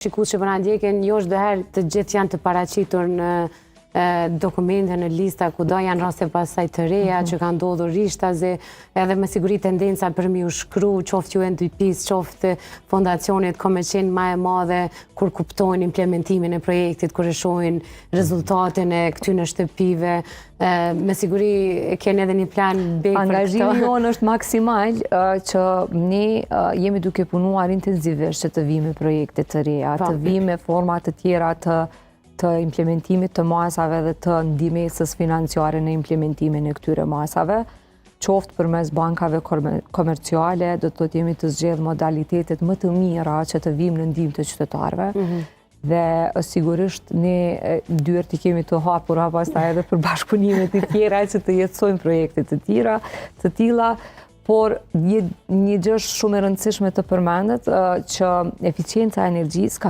Shikues që po na ndjekin, jo çdo herë të gjithë janë të paraqitur në dokumente, në lista, kudo janë raste pasaj të reja që kanë ndodhur rishtazi, edhe me siguri tendenca për mi u shkru, qoftë UNDP-s, qoftë fondacionet komercial më e madhe, kur kuptojnë implementimin e projektit, kur e shohin rezultatin e këtyre shtëpive. Me siguri keni edhe një plan B për këto. Angazhimi jonë është maksimal që ne jemi duke punuar intensivisht që të vijmë me projekte të reja, të vijmë me forma të tjera të implementimit të masave dhe të ndihmesës financiare në implementimin e këtyre masave, qoftë përmes bankave komerciale, do të jemi të zgjedhë modalitetet më të mira që të vijmë në ndihmë të qytetarëve. Dhe sigurisht ne dyert i kemi të hapura pastaj edhe për bashkëpunimet të tjera që të jetësojmë projekte të tilla, por një gjë shumë e rëndësishme të përmendet që eficienca e energjisë ka